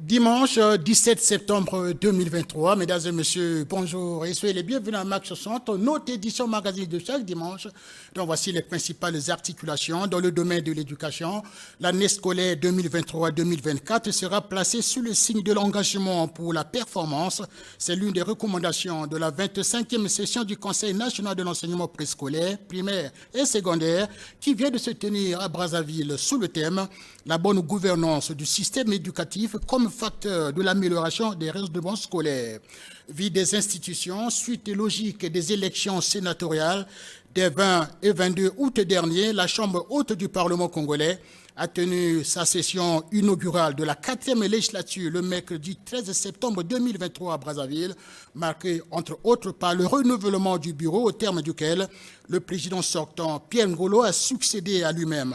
Dimanche 17 septembre 2023, mesdames et messieurs, bonjour et soyez les bienvenus à Max 60, notre édition magazine de chaque dimanche. Donc voici les principales articulations dans le domaine de l'éducation. L'année scolaire 2023-2024 sera placée sous le signe de l'engagement pour la performance. C'est l'une des recommandations de la 25e session du Conseil national de l'enseignement préscolaire, primaire et secondaire qui vient de se tenir à Brazzaville sous le thème « La bonne gouvernance du système éducatif comme facteur de l'amélioration des résultats scolaires. Vie des institutions, suite logique des élections sénatoriales des 20 et 22 août dernier, la Chambre haute du Parlement congolais a tenu sa session inaugurale de la 4e législature le mercredi 13 septembre 2023 à Brazzaville, marquée entre autres par le renouvellement du bureau au terme duquel le président sortant Pierre Ngolo a succédé à lui-même.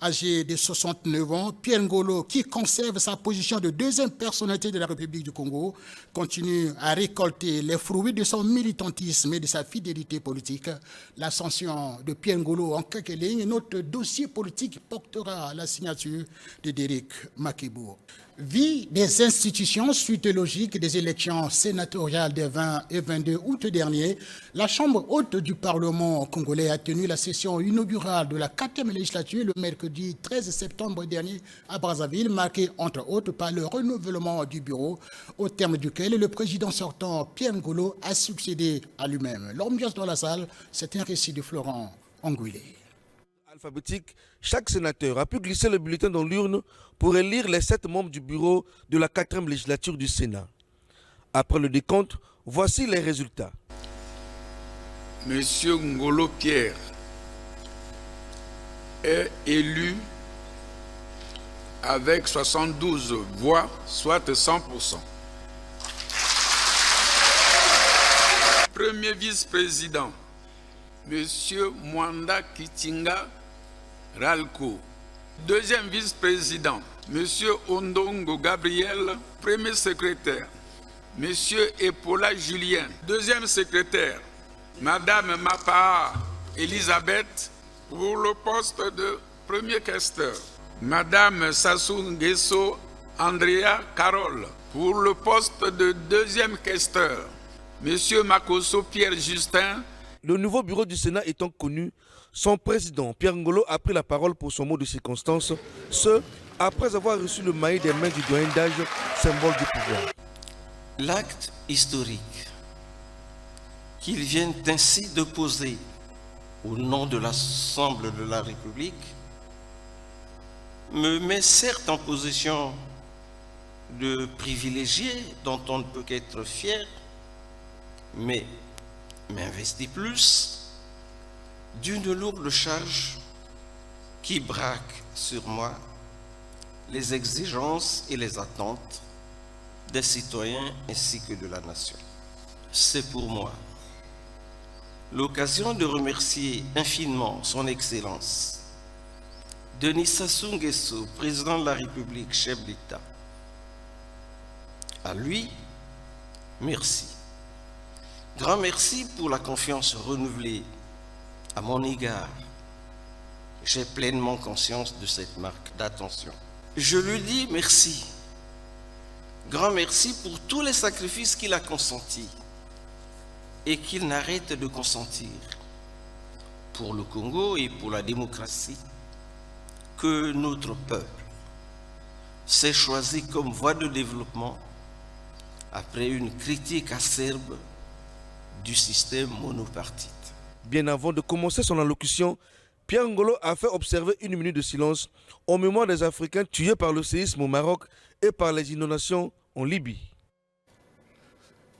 Âgé de 69 ans, Pierre Ngolo, qui conserve sa position de deuxième personnalité de la République du Congo, continue à récolter les fruits de son militantisme et de sa fidélité politique. L'ascension de Pierre Ngolo en quelques lignes, notre dossier politique portera la signature de Derek Makebo. Vie des institutions, suite logique des élections sénatoriales des 20 et 22 août dernier, la Chambre haute du Parlement congolais a tenu la session inaugurale de la 4e législature le mercredi 13 septembre dernier à Brazzaville, marquée entre autres par le renouvellement du bureau, au terme duquel le président sortant Pierre Ngolo a succédé à lui-même. L'ambiance dans la salle, c'est un récit de Florent Anguillet. Alphabétique, chaque sénateur a pu glisser le bulletin dans l'urne pour élire les 7 membres du bureau de la 4e législature du Sénat. Après le décompte, voici les résultats. Monsieur Ngolo Pierre est élu avec 72 voix, soit 100%. Premier vice-président, Monsieur Mwanda Kitinga Ralco. Deuxième vice-président, Monsieur Ondongo Gabriel, premier secrétaire. Monsieur Epola Julien, deuxième secrétaire. Madame Mapa Elisabeth, pour le poste de premier questeur. Madame Sassou Nguesso Andrea Carole, pour le poste de deuxième questeur. Monsieur Makosso Pierre Justin. Le nouveau bureau du Sénat étant connu, son président, Pierre Ngolo, a pris la parole pour son mot de circonstance, ce, après avoir reçu le maillet des mains du doyen d'âge, symbole du pouvoir. L'acte historique qu'ils viennent ainsi de poser au nom de l'Assemblée de la République me met certes en position de privilégié dont on ne peut qu'être fier, mais m'investit plus d'une lourde charge qui braque sur moi les exigences et les attentes des citoyens ainsi que de la nation. C'est pour moi l'occasion de remercier infiniment son Excellence Denis Sassou Nguesso, président de la République, chef d'État. À lui, merci. Grand merci pour la confiance renouvelée à mon égard. J'ai pleinement conscience de cette marque d'attention. Je lui dis merci. Grand merci pour tous les sacrifices qu'il a consentis et qu'il n'arrête de consentir pour le Congo et pour la démocratie que notre peuple s'est choisi comme voie de développement après une critique acerbe du système monopartite. Bien avant de commencer son allocution, Pierre Ngolo a fait observer 1 minute de silence en mémoire des Africains tués par le séisme au Maroc et par les inondations en Libye.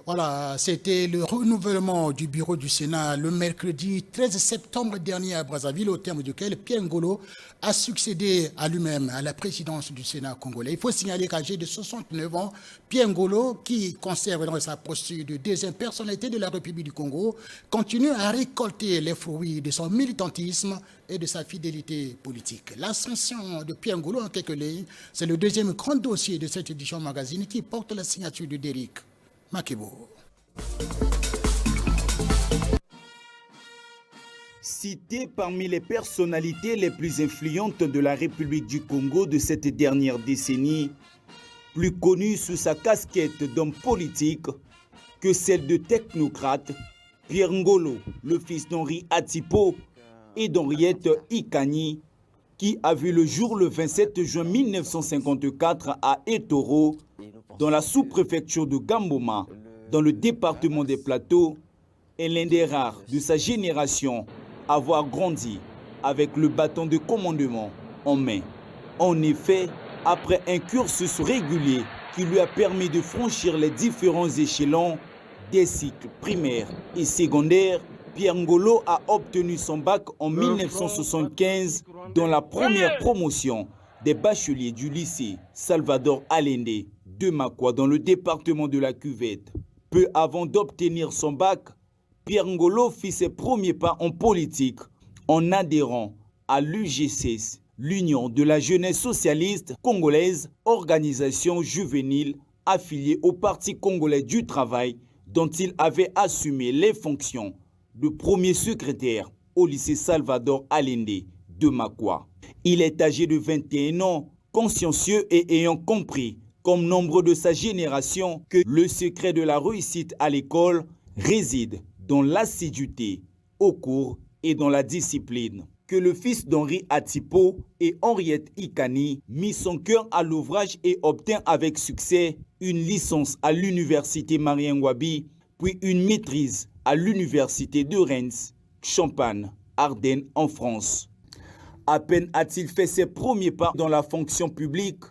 Voilà, c'était le renouvellement du bureau du Sénat le mercredi 13 septembre dernier à Brazzaville, au terme duquel Pierre Ngolo a succédé à lui-même à la présidence du Sénat congolais. Il faut signaler qu'âgé de 69 ans, Pierre Ngolo, qui conserve dans sa posture de deuxième personnalité de la République du Congo, continue à récolter les fruits de son militantisme et de sa fidélité politique. L'ascension de Pierre Ngolo en quelques lignes, c'est le deuxième grand dossier de cette édition magazine qui porte la signature de Derek Makebo. Cité parmi les personnalités les plus influentes de la République du Congo de cette dernière décennie, plus connu sous sa casquette d'homme politique que celle de technocrate, Pierre Ngolo, le fils d'Henri Atipo et d'Henriette Ikani, qui a vu le jour le 27 juin 1954 à Etoro, dans la sous-préfecture de Gamboma, dans le département des Plateaux, est l'un des rares de sa génération à avoir grandi avec le bâton de commandement en main. En effet, après un cursus régulier qui lui a permis de franchir les différents échelons des cycles primaires et secondaires, Pierre Ngolo a obtenu son bac en 1975 dans la première promotion des bacheliers du lycée Salvador Allende de Makwa dans le département de la Cuvette. Peu avant d'obtenir son bac, Pierre Ngolo fit ses premiers pas en politique en adhérant à l'UGC, l'Union de la jeunesse socialiste congolaise, organisation juvénile affiliée au Parti congolais du travail dont il avait assumé les fonctions de premier secrétaire au lycée Salvador Allende de Makwa. Il est âgé de 21 ans, consciencieux et ayant compris, comme nombre de sa génération, que le secret de la réussite à l'école réside dans l'assiduité au cours et dans la discipline. Que le fils d'Henri Atipo et Henriette Ikani mit son cœur à l'ouvrage et obtint avec succès une licence à l'université Mariengwabi, puis une maîtrise à l'université de Reims, Champagne, Ardennes en France. À peine a-t-il fait ses premiers pas dans la fonction publique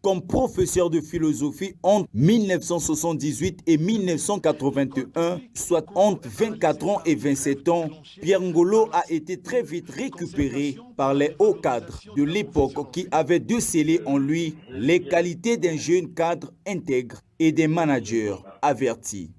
comme professeur de philosophie entre 1978 et 1981, soit entre 24 ans et 27 ans, Pierre Ngolo a été très vite récupéré par les hauts cadres de l'époque qui avaient décelé en lui les qualités d'un jeune cadre intègre et d'un manager averti.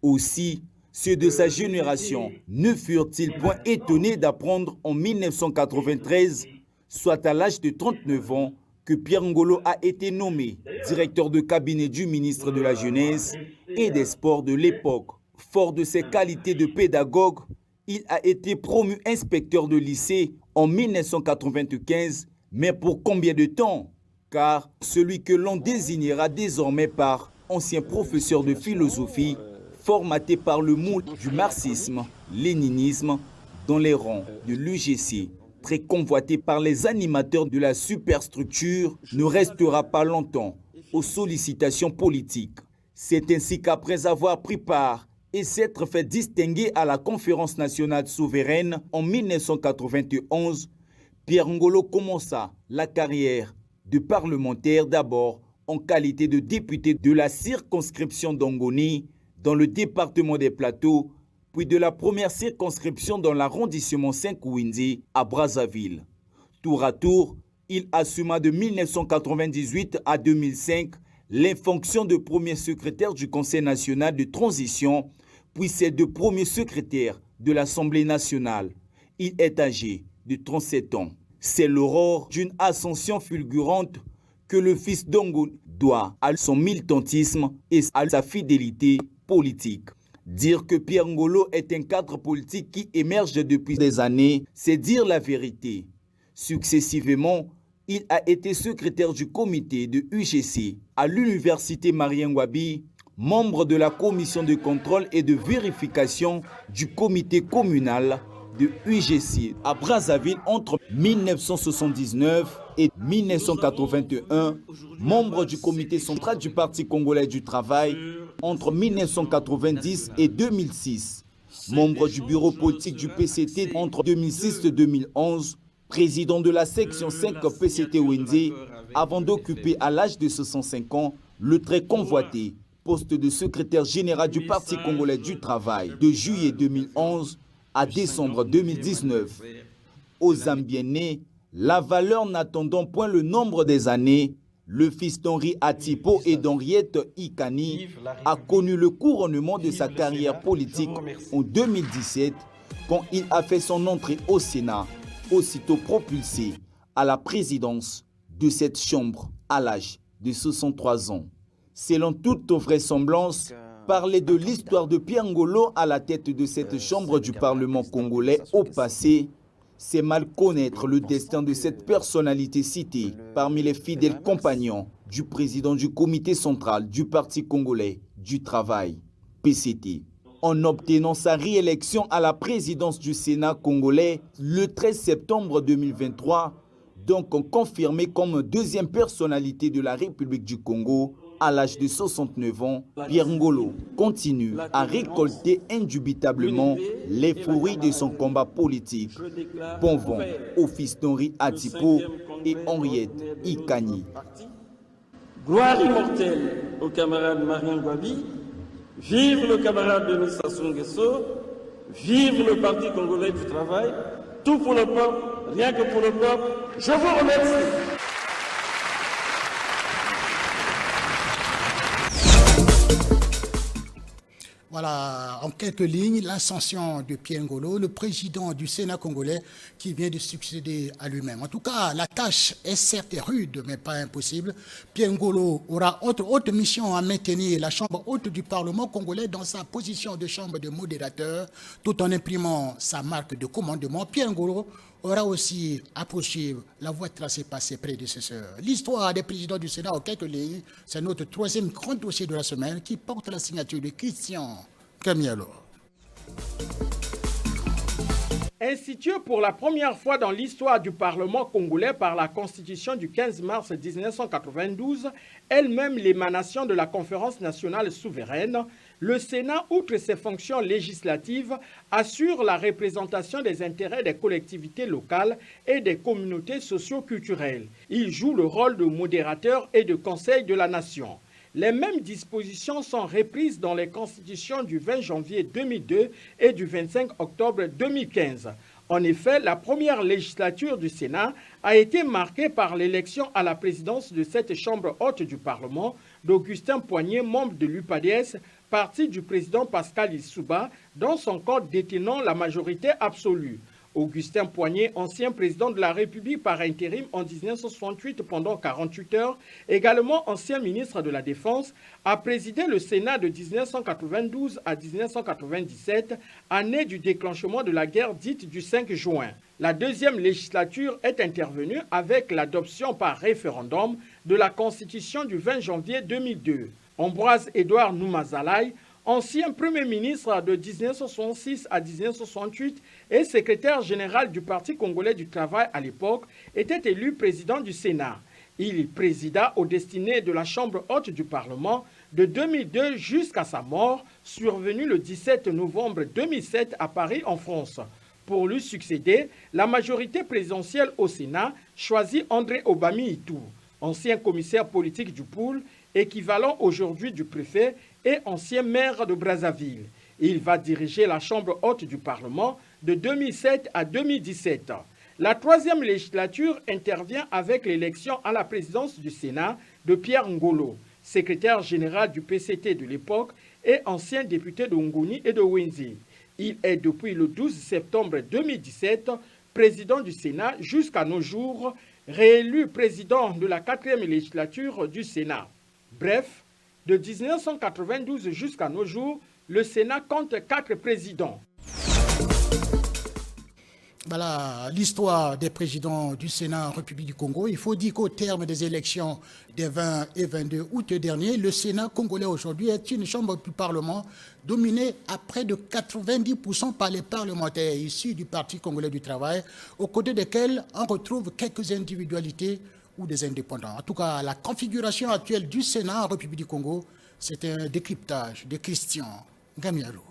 Aussi, ceux de sa génération ne furent-ils point étonnés d'apprendre en 1993, soit à l'âge de 39 ans, que Pierre Ngolo a été nommé directeur de cabinet du ministre de la Jeunesse et des Sports de l'époque. Fort de ses qualités de pédagogue, il a été promu inspecteur de lycée en 1995, mais pour combien de temps? Car celui que l'on désignera désormais par ancien professeur de philosophie, formaté par le moule du marxisme, léninisme dans les rangs de l'UGC, très convoité par les animateurs de la superstructure, ne restera pas longtemps aux sollicitations politiques. C'est ainsi qu'après avoir pris part et s'être fait distinguer à la Conférence nationale souveraine en 1991, Pierre Ngolo commença la carrière de parlementaire d'abord en qualité de député de la circonscription d'Ongoni dans le département des Plateaux, puis de la première circonscription dans l'arrondissement 5 Windy à Brazzaville. Tour à tour, il assuma de 1998 à 2005 les fonctions de premier secrétaire du Conseil national de transition, puis celle de premier secrétaire de l'Assemblée nationale. Il est âgé de 37 ans. C'est l'aurore d'une ascension fulgurante que le fils d'Ongo doit à son militantisme et à sa fidélité politique. Dire que Pierre Ngolo est un cadre politique qui émerge depuis des années, c'est dire la vérité. Successivement, il a été secrétaire du comité de UGC à l'université Mariengwabi, membre de la commission de contrôle et de vérification du comité communal de UGC à Brazzaville entre 1979 et 1981, membre du comité central du Parti congolais du travail entre 1990 et 2006, membre du bureau politique du PCT entre 2006 et 2011, président de la section 5 PCT Wendy, avant d'occuper à l'âge de 65 ans le très convoité poste de secrétaire général du Parti congolais du travail de juillet 2011 à décembre 2019. Aux Zambienais, la valeur n'attendant point le nombre des années, le fils d'Henri Atipo et d'Henriette Ikani a connu le couronnement de sa carrière politique en 2017 quand il a fait son entrée au Sénat, aussitôt propulsé à la présidence de cette chambre à l'âge de 63 ans. Selon toute vraisemblance, parler de l'histoire de Pierre Ngolo à la tête de cette chambre du Parlement congolais au passé, c'est mal connaître le destin de cette personnalité citée parmi les fidèles compagnons du président du comité central du Parti congolais du travail, PCT. En obtenant sa réélection à la présidence du Sénat congolais le 13 septembre 2023, donc confirmé comme deuxième personnalité de la République du Congo à l'âge de 69 ans, Pierre Ngolo continue à récolter indubitablement les fruits de son combat politique. Bon vent aux fils d'Henri Atipo et Henriette Ikani. Gloire immortelle au camarade Marien Gwabi, vive le camarade Denis Sassou Nguesso, vive le Parti congolais du travail, tout pour le peuple, rien que pour le peuple. Je vous remercie. Voilà, en quelques lignes, l'ascension de Pierre Ngolo, le président du Sénat congolais qui vient de succéder à lui-même. En tout cas, la tâche est certes rude, mais pas impossible. Pierre Ngolo aura autre mission à maintenir la Chambre haute du Parlement congolais dans sa position de chambre de modérateur, tout en imprimant sa marque de commandement. Pierre Ngolo aura aussi à poursuivre la voie tracée par ses prédécesseurs. L'histoire des présidents du Sénat en quelques lignes, c'est notre troisième grand dossier de la semaine qui porte la signature de Christian Kamialo. Instituée pour la première fois dans l'histoire du Parlement congolais par la Constitution du 15 mars 1992, elle-même l'émanation de la Conférence nationale souveraine, le Sénat, outre ses fonctions législatives, assure la représentation des intérêts des collectivités locales et des communautés socio-culturelles. Il joue le rôle de modérateur et de conseil de la nation. Les mêmes dispositions sont reprises dans les constitutions du 20 janvier 2002 et du 25 octobre 2015. En effet, la première législature du Sénat a été marquée par l'élection à la présidence de cette chambre haute du Parlement d'Augustin Poignet, membre de l'UPADS, parti du président Pascal Lissouba, dans son code détenant la majorité absolue. Augustin Poignet, ancien président de la République par intérim en 1968 pendant 48 heures, également ancien ministre de la Défense, a présidé le Sénat de 1992 à 1997, année du déclenchement de la guerre dite du 5 juin. La deuxième législature est intervenue avec l'adoption par référendum de la Constitution du 20 janvier 2002. Ambroise Edouard Noumazalaï, ancien Premier ministre de 1966 à 1968 et secrétaire général du Parti congolais du travail à l'époque, était élu président du Sénat. Il présida aux destinées de la Chambre haute du Parlement de 2002 jusqu'à sa mort, survenue le 17 novembre 2007 à Paris, en France. Pour lui succéder, la majorité présidentielle au Sénat choisit André Obami Itou, ancien commissaire politique du Poul, équivalent aujourd'hui du préfet et ancien maire de Brazzaville. Il va diriger la Chambre haute du Parlement de 2007 à 2017. La troisième législature intervient avec l'élection à la présidence du Sénat de Pierre Ngolo, secrétaire général du PCT de l'époque et ancien député de Ngoni et de Wenzi. Il est depuis le 12 septembre 2017 président du Sénat jusqu'à nos jours, réélu président de la quatrième législature du Sénat. Bref, de 1992 jusqu'à nos jours, le Sénat compte 4 présidents. Voilà l'histoire des présidents du Sénat en République du Congo. Il faut dire qu'au terme des élections des 20 et 22 août dernier, le Sénat congolais aujourd'hui est une chambre du Parlement dominée à près de 90% par les parlementaires issus du Parti congolais du travail, aux côtés desquels on retrouve quelques individualités ou des indépendants. En tout cas, la configuration actuelle du Sénat en République du Congo, c'est un décryptage de Christian Kamialo.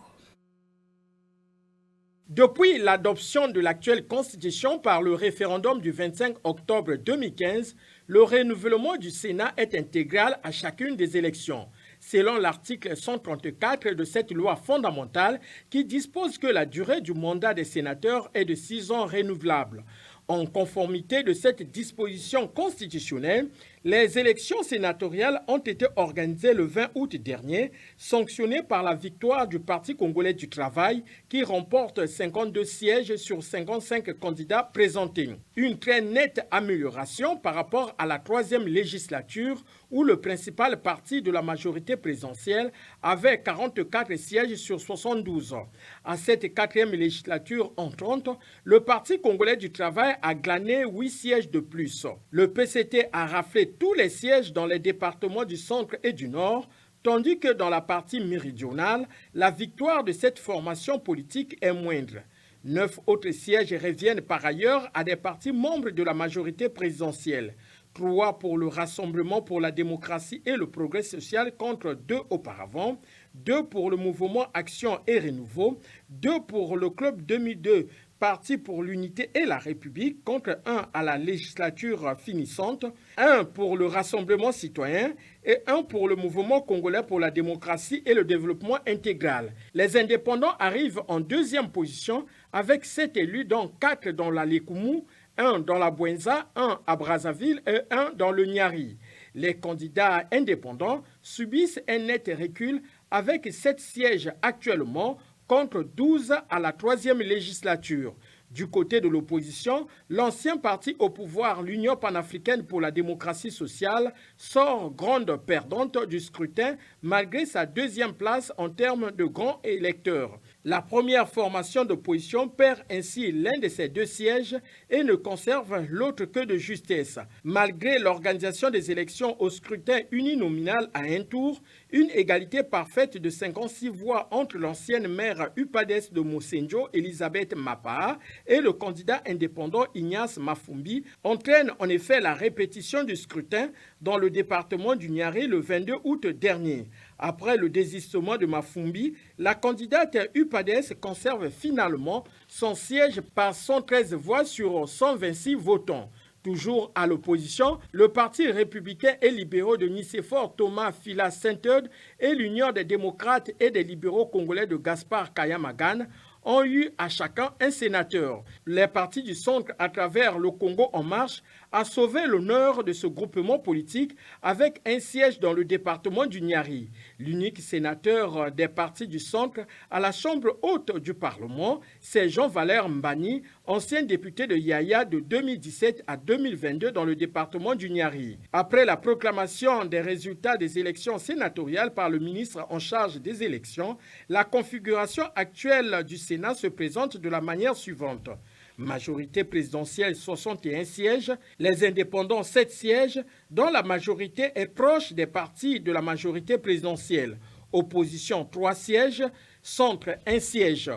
Depuis l'adoption de l'actuelle Constitution par le référendum du 25 octobre 2015, le renouvellement du Sénat est intégral à chacune des élections, selon l'article 134 de cette loi fondamentale qui dispose que la durée du mandat des sénateurs est de 6 ans renouvelable. En conformité de cette disposition constitutionnelle, les élections sénatoriales ont été organisées le 20 août dernier, sanctionnées par la victoire du Parti congolais du travail qui remporte 52 sièges sur 55 candidats présentés. Une très nette amélioration par rapport à la troisième législature où le principal parti de la majorité présidentielle avait 44 sièges sur 72. À cette quatrième législature entrante, le Parti congolais du travail a glané 8 sièges de plus. Le PCT a raflé tous les sièges dans les départements du centre et du nord, tandis que dans la partie méridionale, la victoire de cette formation politique est moindre. 9 autres sièges reviennent par ailleurs à des partis membres de la majorité présidentielle. 3 pour le Rassemblement pour la démocratie et le progrès social contre 2 auparavant, 2 pour le mouvement Action et Renouveau, 2 pour le Club 2002, Parti pour l'unité et la République contre 1 à la législature finissante, 1 pour le Rassemblement citoyen et 1 pour le mouvement congolais pour la démocratie et le développement intégral. Les indépendants arrivent en deuxième position avec 7 élus dont 4 dans la Lekumu, 1 dans la Bouenza, 1 à Brazzaville et 1 dans le Niari. Les candidats indépendants subissent un net recul avec 7 sièges actuellement contre 12 à la 3e législature. Du côté de l'opposition, l'ancien parti au pouvoir, l'Union panafricaine pour la démocratie sociale, sort grande perdante du scrutin malgré sa 2e place en termes de grands électeurs. La première formation d'opposition perd ainsi l'un de ses 2 sièges et ne conserve l'autre que de justesse. Malgré l'organisation des élections au scrutin uninominal à un tour, une égalité parfaite de 56 voix entre l'ancienne maire UPADES de Mosenjo, Elisabeth Mapa, et le candidat indépendant Ignace Mafumbi entraîne en effet la répétition du scrutin dans le département du Niari le 22 août dernier. Après le désistement de Mafumbi, la candidate UPADES conserve finalement son siège par 113 voix sur 126 votants. Toujours à l'opposition, le Parti républicain et libéraux de Nicéphore Thomas Fila Saint-Eude et l'Union des démocrates et des libéraux congolais de Gaspard Kayamagan ont eu à chacun un sénateur. Les partis du centre à travers le Congo en marche a sauvé l'honneur de ce groupement politique avec un siège dans le département du Niari. L'unique sénateur des partis du centre à la chambre haute du Parlement, c'est Jean-Valère Mbani, ancien député de Yaya de 2017 à 2022 dans le département du Niari. Après la proclamation des résultats des élections sénatoriales par le ministre en charge des élections, la configuration actuelle du Sénat se présente de la manière suivante. Majorité présidentielle 61 sièges, les indépendants 7 sièges, dont la majorité est proche des partis de la majorité présidentielle. Opposition 3 sièges, centre 1 siège.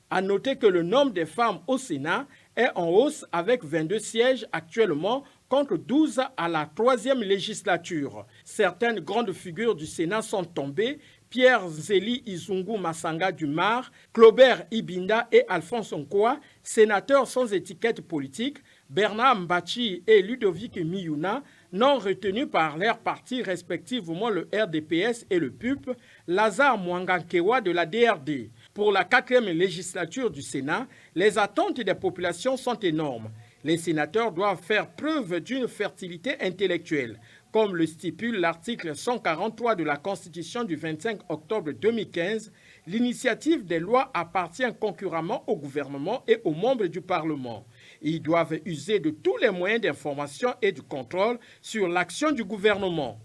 À noter que le nombre des femmes au Sénat est en hausse avec 22 sièges actuellement contre 12 à la 3e législature. Certaines grandes figures du Sénat sont tombées. Pierre Zéli Izungu Massanga du Mar, Claubert Ibinda et Alphonse Nkoa, sénateurs sans étiquette politique, Bernard Mbachi et Ludovic Miyuna, non retenus par leurs partis respectivement le RDPS et le PUP, Lazare Mwangankewa de la DRD. Pour la 4e législature du Sénat, les attentes des populations sont énormes. Les sénateurs doivent faire preuve d'une fertilité intellectuelle. Comme le stipule l'article 143 de la Constitution du 25 octobre 2015, l'initiative des lois appartient concurremment au gouvernement et aux membres du Parlement. Ils doivent user de tous les moyens d'information et de contrôle sur l'action du gouvernement.